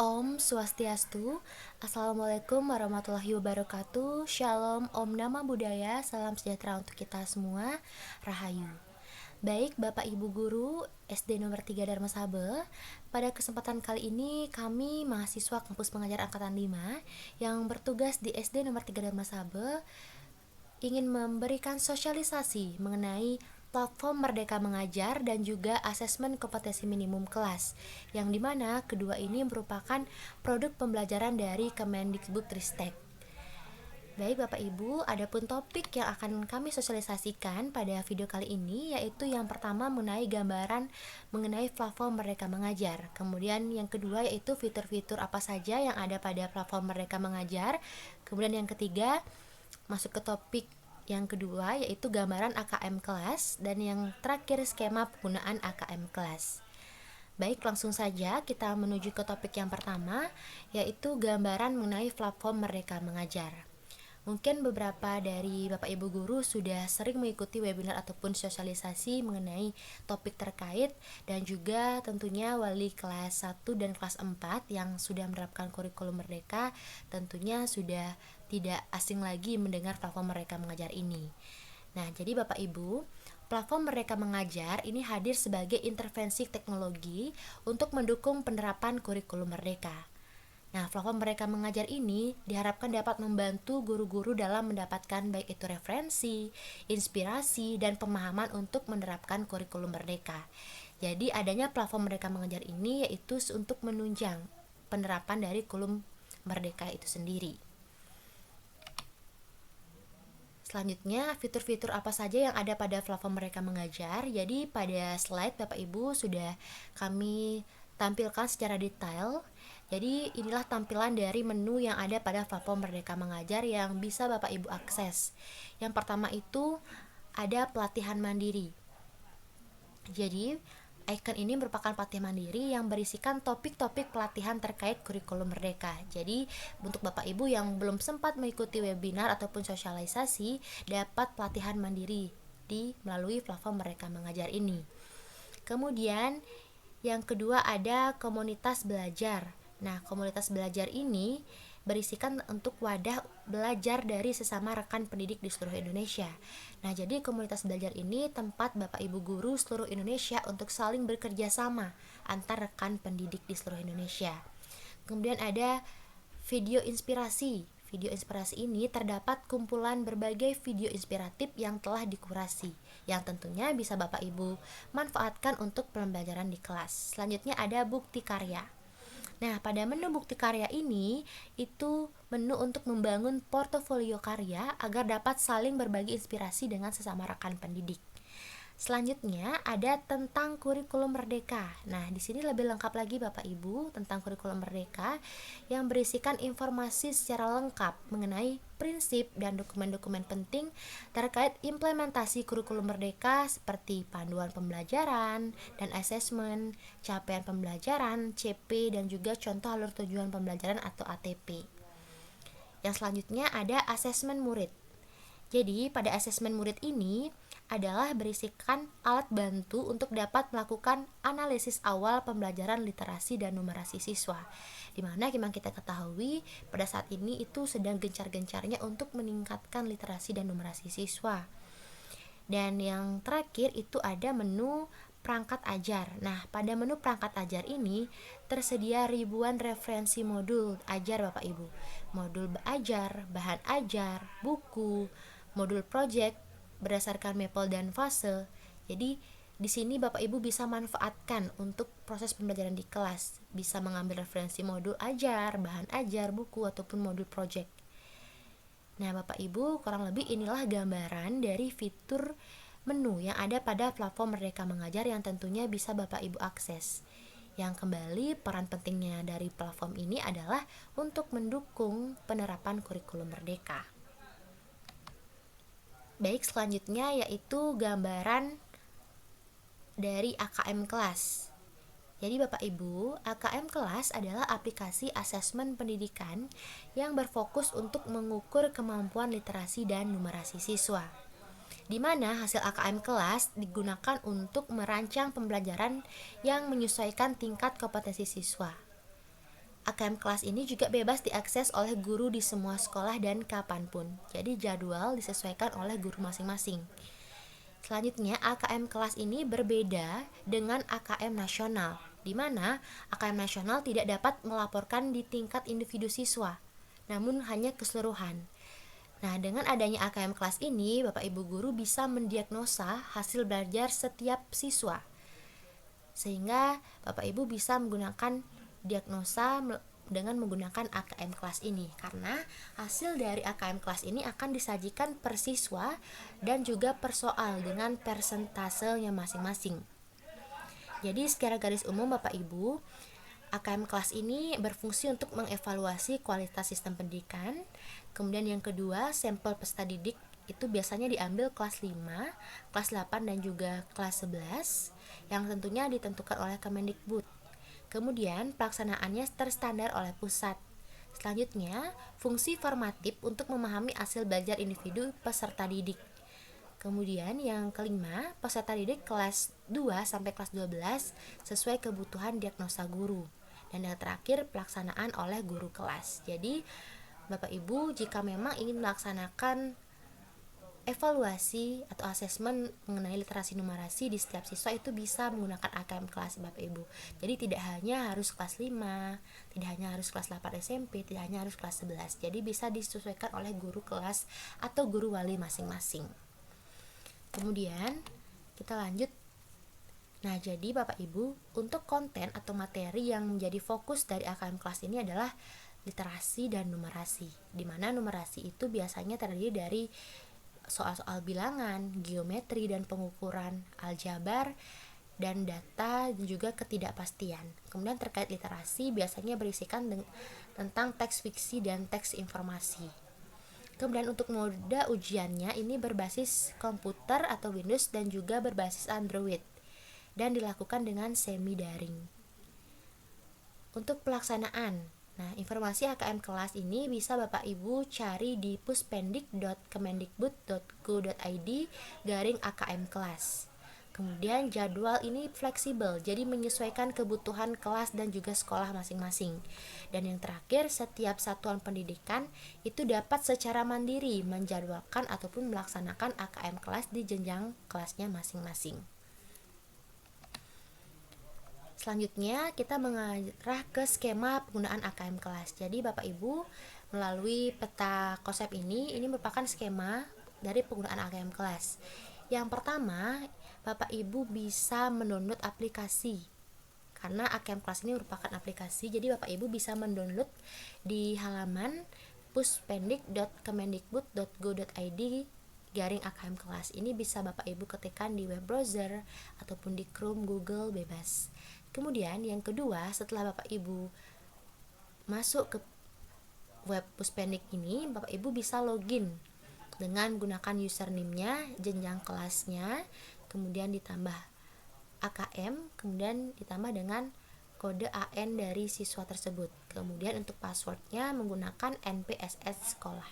Om Swastiastu. Assalamualaikum warahmatullahi wabarakatuh. Shalom, Om Nama Budaya. Salam sejahtera untuk kita semua. Rahayu. Baik Bapak Ibu Guru SD nomor 3 Dharma Sabe, pada kesempatan kali ini kami mahasiswa kampus pengajar angkatan 5 yang bertugas di SD nomor 3 Dharma Sabe ingin memberikan sosialisasi mengenai platform Merdeka Mengajar dan juga asesmen kompetensi minimum kelas, yang dimana kedua ini merupakan produk pembelajaran dari Kemendikbudristek. Baik Bapak Ibu, adapun topik yang akan kami sosialisasikan pada video kali ini yaitu yang pertama mengenai gambaran mengenai platform Merdeka Mengajar. Kemudian yang kedua yaitu fitur-fitur apa saja yang ada pada platform Merdeka Mengajar. Kemudian yang ketiga masuk ke topik yang kedua yaitu gambaran AKM kelas, dan yang terakhir skema penggunaan AKM kelas. Baik, langsung saja kita menuju ke topik yang pertama yaitu gambaran mengenai platform Merdeka Mengajar. Mungkin beberapa dari Bapak Ibu Guru sudah sering mengikuti webinar ataupun sosialisasi mengenai topik terkait, dan juga tentunya wali kelas 1 dan kelas 4 yang sudah menerapkan kurikulum Merdeka tentunya sudah tidak asing lagi mendengar platform Merdeka Mengajar ini. Nah, jadi Bapak Ibu, platform Merdeka Mengajar ini hadir sebagai intervensi teknologi untuk mendukung penerapan kurikulum Merdeka. Nah, platform Merdeka Mengajar ini diharapkan dapat membantu guru-guru dalam mendapatkan baik itu referensi, inspirasi, dan pemahaman untuk menerapkan kurikulum Merdeka. Jadi adanya platform Merdeka Mengajar ini yaitu untuk menunjang penerapan dari kurikulum Merdeka itu sendiri. Selanjutnya, fitur-fitur apa saja yang ada pada platform Merdeka Mengajar. Jadi pada slide Bapak Ibu sudah kami tampilkan secara detail. Jadi inilah tampilan dari menu yang ada pada platform Merdeka Mengajar yang bisa Bapak Ibu akses. Yang pertama itu ada pelatihan mandiri. Jadi icon ini merupakan pelatihan mandiri yang berisikan topik-topik pelatihan terkait kurikulum Merdeka. Jadi untuk Bapak Ibu yang belum sempat mengikuti webinar ataupun sosialisasi, dapat pelatihan mandiri melalui platform Merdeka Mengajar ini. Kemudian yang kedua ada komunitas belajar. Nah, komunitas belajar ini berisikan untuk wadah belajar dari sesama rekan pendidik di seluruh Indonesia. Nah, jadi komunitas belajar ini tempat Bapak Ibu guru seluruh Indonesia untuk saling bekerja sama antar rekan pendidik di seluruh Indonesia. Kemudian ada video inspirasi. Video inspirasi ini terdapat kumpulan berbagai video inspiratif yang telah dikurasi, yang tentunya bisa Bapak Ibu manfaatkan untuk pembelajaran di kelas. Selanjutnya ada bukti karya. Nah, pada menu bukti karya ini, itu menu untuk membangun portofolio karya agar dapat saling berbagi inspirasi dengan sesama rekan pendidik. Selanjutnya ada tentang kurikulum Merdeka. Nah, di sini lebih lengkap lagi Bapak Ibu tentang kurikulum Merdeka yang berisikan informasi secara lengkap mengenai prinsip dan dokumen-dokumen penting terkait implementasi kurikulum Merdeka seperti panduan pembelajaran dan asesmen, capaian pembelajaran, CP, dan juga contoh alur tujuan pembelajaran atau ATP. Yang selanjutnya ada asesmen murid. Jadi, pada asesmen murid ini adalah berisikan alat bantu untuk dapat melakukan analisis awal pembelajaran literasi dan numerasi siswa. Dimana memang kita ketahui pada saat ini itu sedang gencar-gencarnya untuk meningkatkan literasi dan numerasi siswa. Dan yang terakhir itu ada menu perangkat ajar. Nah, pada menu perangkat ajar ini tersedia ribuan referensi modul ajar Bapak Ibu. Modul ajar, bahan ajar, buku, modul project berdasarkan mapel dan fase. Jadi di sini Bapak Ibu bisa manfaatkan untuk proses pembelajaran di kelas. Bisa mengambil referensi modul ajar, bahan ajar, buku ataupun modul project. Nah, Bapak Ibu, kurang lebih inilah gambaran dari fitur menu yang ada pada platform Merdeka Mengajar yang tentunya bisa Bapak Ibu akses. Yang kembali peran pentingnya dari platform ini adalah untuk mendukung penerapan kurikulum Merdeka. Baik, selanjutnya yaitu gambaran dari AKM kelas. Jadi Bapak Ibu, AKM kelas adalah aplikasi asesmen pendidikan yang berfokus untuk mengukur kemampuan literasi dan numerasi siswa, di mana hasil AKM kelas digunakan untuk merancang pembelajaran yang menyesuaikan tingkat kompetensi siswa. AKM kelas ini juga bebas diakses oleh guru di semua sekolah dan kapanpun. Jadi jadwal disesuaikan oleh guru masing-masing. Selanjutnya, AKM kelas ini berbeda dengan AKM nasional, di mana AKM nasional tidak dapat melaporkan di tingkat individu siswa, namun hanya keseluruhan. Nah, dengan adanya AKM kelas ini, Bapak Ibu guru bisa mendiagnosa hasil belajar setiap siswa, sehingga Bapak Ibu bisa menggunakan diagnosa dengan menggunakan AKM kelas ini, karena hasil dari AKM kelas ini akan disajikan per siswa dan juga per soal dengan persentasenya masing-masing. Jadi secara garis umum Bapak Ibu, AKM kelas ini berfungsi untuk mengevaluasi kualitas sistem pendidikan. Kemudian yang kedua, sampel peserta didik itu biasanya diambil kelas 5, kelas 8 dan juga kelas 11 yang tentunya ditentukan oleh Kemendikbud. Kemudian pelaksanaannya terstandar oleh pusat. Selanjutnya, fungsi formatif untuk memahami hasil belajar individu peserta didik. Kemudian yang kelima, peserta didik kelas 2 sampai kelas 12 sesuai kebutuhan diagnosa guru. Dan yang terakhir, pelaksanaan oleh guru kelas. Jadi, Bapak Ibu jika memang ingin melaksanakan evaluasi atau asesmen mengenai literasi numerasi di setiap siswa itu bisa menggunakan AKM kelas Bapak Ibu. Jadi tidak hanya harus kelas 5, tidak hanya harus kelas 8 SMP, tidak hanya harus kelas 11. Jadi bisa disesuaikan oleh guru kelas atau guru wali masing-masing. Kemudian kita lanjut. Nah, jadi Bapak Ibu, untuk konten atau materi yang menjadi fokus dari AKM kelas ini adalah literasi dan numerasi, di mana numerasi itu biasanya terdiri dari soal-soal bilangan, geometri dan pengukuran, aljabar, dan data dan juga ketidakpastian. Kemudian terkait literasi biasanya berisikan tentang teks fiksi dan teks informasi. Kemudian untuk mode ujiannya ini berbasis komputer atau Windows dan juga berbasis Android dan dilakukan dengan semi daring. Untuk pelaksanaan, nah informasi AKM kelas ini bisa Bapak Ibu cari di puspendik.kemendikbud.go.id/AKM kelas. Kemudian jadwal ini fleksibel, jadi menyesuaikan kebutuhan kelas dan juga sekolah masing-masing. Dan yang terakhir, setiap satuan pendidikan itu dapat secara mandiri menjadwalkan ataupun melaksanakan AKM kelas di jenjang kelasnya masing-masing. Selanjutnya kita mengarah ke skema penggunaan AKM kelas. Jadi Bapak Ibu melalui peta konsep ini merupakan skema dari penggunaan AKM kelas. Yang pertama, Bapak Ibu bisa mendownload aplikasi. Karena AKM kelas ini merupakan aplikasi, jadi Bapak Ibu bisa mendownload di halaman puspendik.kemendikbud.go.id/AKM kelas. Ini bisa Bapak Ibu ketikkan di web browser ataupun di Chrome, Google, bebas. Kemudian yang kedua, setelah Bapak Ibu masuk ke web Puspendik ini, Bapak Ibu bisa login dengan gunakan username-nya, jenjang kelasnya, kemudian ditambah AKM, kemudian ditambah dengan kode AN dari siswa tersebut. Kemudian untuk passwordnya menggunakan NPSN sekolah.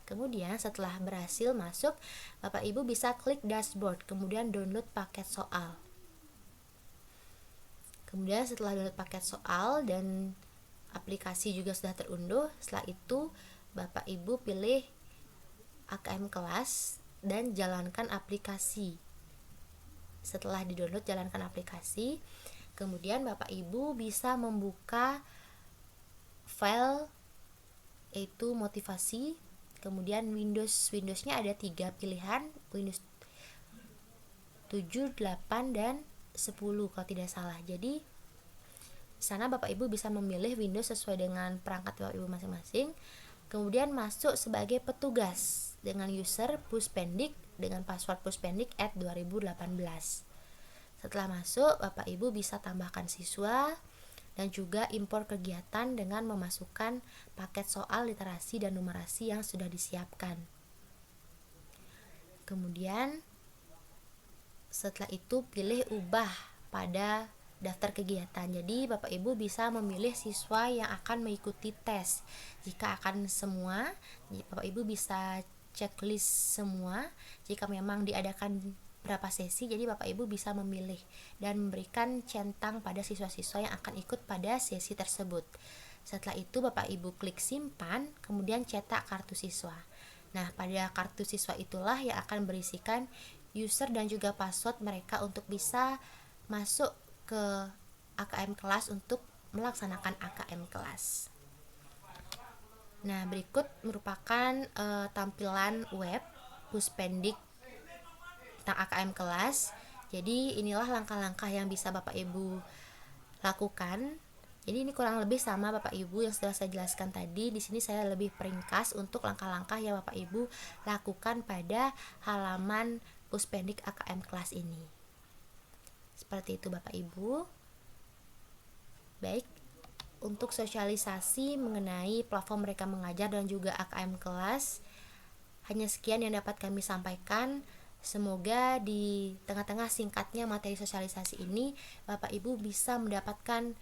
Kemudian setelah berhasil masuk, Bapak Ibu bisa klik dashboard, kemudian download paket soal. Kemudian setelah download paket soal dan aplikasi juga sudah terunduh, setelah itu Bapak Ibu pilih AKM kelas dan jalankan aplikasi. Setelah di-download, jalankan aplikasi. Kemudian Bapak Ibu bisa membuka file yaitu motivasi. Kemudian Windowsnya ada 3 pilihan, Windows 7, 8 dan 10 kalau tidak salah. Jadi di sana Bapak Ibu bisa memilih Windows sesuai dengan perangkat Bapak Ibu masing-masing. Kemudian masuk sebagai petugas dengan user Puspendik dengan password puspendik@2018. Setelah masuk, Bapak Ibu bisa tambahkan siswa dan juga impor kegiatan dengan memasukkan paket soal literasi dan numerasi yang sudah disiapkan. Kemudian setelah itu pilih ubah pada daftar kegiatan. Jadi Bapak Ibu bisa memilih siswa yang akan mengikuti tes. Jika akan semua, Bapak Ibu bisa checklist semua. Jika memang diadakan berapa sesi, jadi Bapak Ibu bisa memilih dan memberikan centang pada siswa-siswa yang akan ikut pada sesi tersebut. Setelah itu Bapak Ibu klik simpan, kemudian cetak kartu siswa. Nah, pada kartu siswa itulah yang akan berisikan user dan juga password mereka untuk bisa masuk ke AKM kelas untuk melaksanakan AKM kelas. Nah, berikut merupakan tampilan web Puspendik tentang AKM kelas. Jadi inilah langkah-langkah yang bisa Bapak Ibu lakukan. Jadi ini kurang lebih sama Bapak Ibu yang sudah saya jelaskan tadi. Di sini saya lebih peringkas untuk langkah-langkah yang Bapak Ibu lakukan pada halaman Puspendik AKM kelas ini. Seperti itu Bapak Ibu. Baik, untuk sosialisasi mengenai platform mereka mengajar dan juga AKM kelas, hanya sekian yang dapat kami sampaikan. Semoga di tengah-tengah singkatnya materi sosialisasi ini Bapak Ibu bisa mendapatkan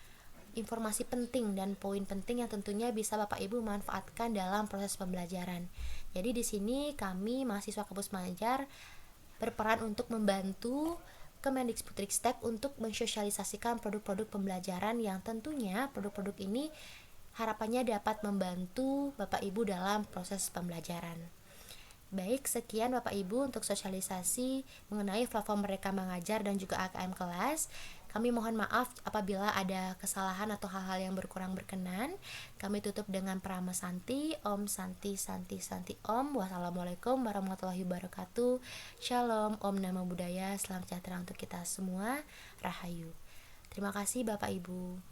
informasi penting dan poin penting yang tentunya bisa Bapak Ibu manfaatkan dalam proses pembelajaran. Jadi di sini kami mahasiswa kampus mengajar berperan untuk membantu Kemendikbudristek untuk mensosialisasikan produk-produk pembelajaran yang tentunya produk-produk ini harapannya dapat membantu Bapak Ibu dalam proses pembelajaran. Baik, sekian Bapak Ibu untuk sosialisasi mengenai platform mereka mengajar dan juga AKM kelas. Kami mohon maaf apabila ada kesalahan atau hal-hal yang berkurang berkenan. Kami tutup dengan Prama Santi, Om Santi Santi Santi Om. Wassalamualaikum warahmatullahi wabarakatuh. Shalom, Om Namo Buddhaya. Salam sejahtera untuk kita semua. Rahayu. Terima kasih Bapak Ibu.